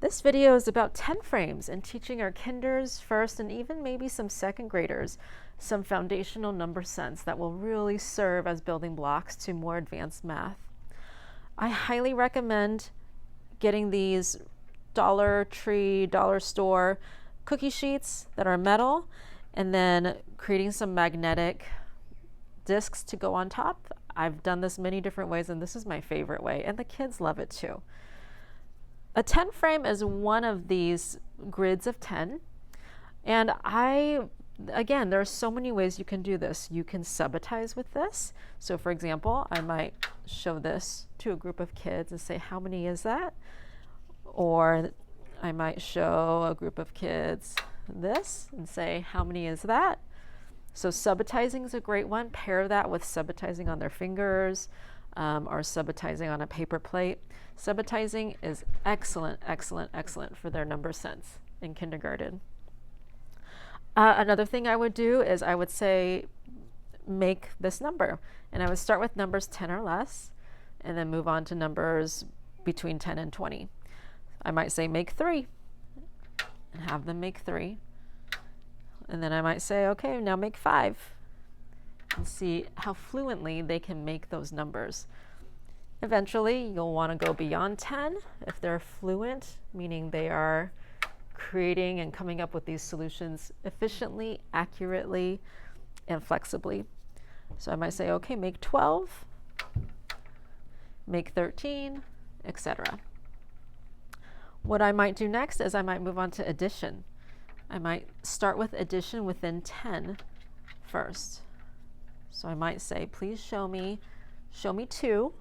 This video is about 10 frames and teaching our kinders, first, and even maybe some second graders some foundational number sense that will really serve as building blocks to more advanced math. I highly recommend getting these Dollar Tree, dollar store cookie sheets that are metal, and then creating some magnetic discs to go on top. I've done this many different ways, and this is my favorite way, and the kids love it too. A 10 frame is one of these grids of 10. And again, there are so many ways you can do this. You can subbatize with this. So for example, I might show this to a group of kids and say, how many is that? Or I might show a group of kids this and say, how many is that? So subbitizing is a great one. Pair that with subbitizing on their fingers, or subbitizing on a paper plate. Subbitizing is excellent, excellent, excellent for their number sense in kindergarten. Another thing I would do is I would say, make this number. And I would start with numbers 10 or less, and then move on to numbers between 10 and 20. I might say, make 3, and have them make 3. And then I might say, okay, now make 5. And see how fluently they can make those numbers. Eventually, you'll want to go beyond 10 if they're fluent, meaning they are creating and coming up with these solutions efficiently, accurately, and flexibly. So I might say, okay, make 12, make 13, etc. What I might do next is I might move on to addition. I might start with addition within 10 first. So I might say, please show me 2.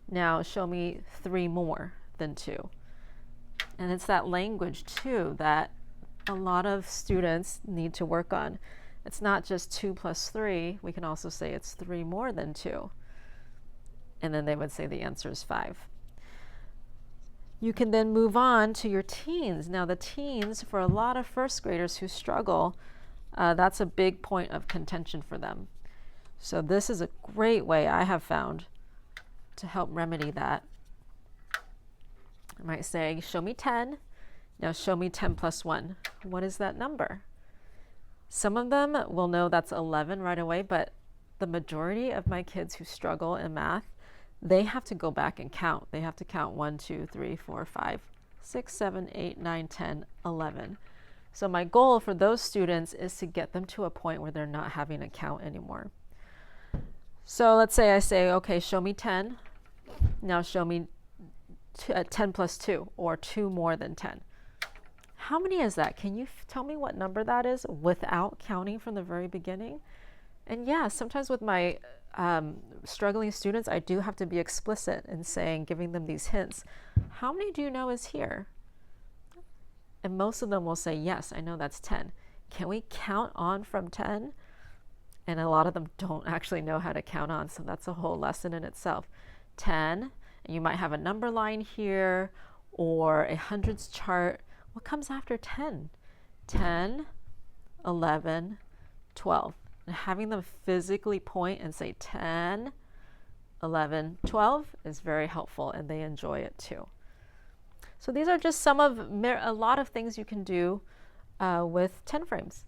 Now show me 3 more than 2. And it's that language too that a lot of students need to work on. It's not just 2 plus 3. We can also say it's 3 more than 2. And then they would say the answer is 5. You can then move on to your teens. Now the teens, for a lot of first graders who struggle, that's a big point of contention for them. So this is a great way I have found to help remedy that. I might say, show me 10. Now show me 10 plus 1. What is that number? Some of them will know that's 11 right away, but the majority of my kids who struggle in math, they have to go back and count. They have to count 1, 2, 3, 4, 5, 6, 7, 8, 9, 10, 11. So my goal for those students is to get them to a point where they're not having to count anymore. So let's say I say, okay, show me 10. Now show me 10 plus 2, or 2 more than 10. How many is that? Can you tell me what number that is without counting from the very beginning? And yeah, sometimes with my struggling students, I do have to be explicit in saying, giving them these hints. How many do you know is here? And most of them will say, yes, I know that's 10. Can we count on from 10? And a lot of them don't actually know how to count on, so that's a whole lesson in itself. 10, and you might have a number line here or a hundreds chart. What comes after 10? 10, 11, 12. And having them physically point and say 10, 11, 12 is very helpful, and they enjoy it too. So these are just some of a lot of things you can do with 10 frames.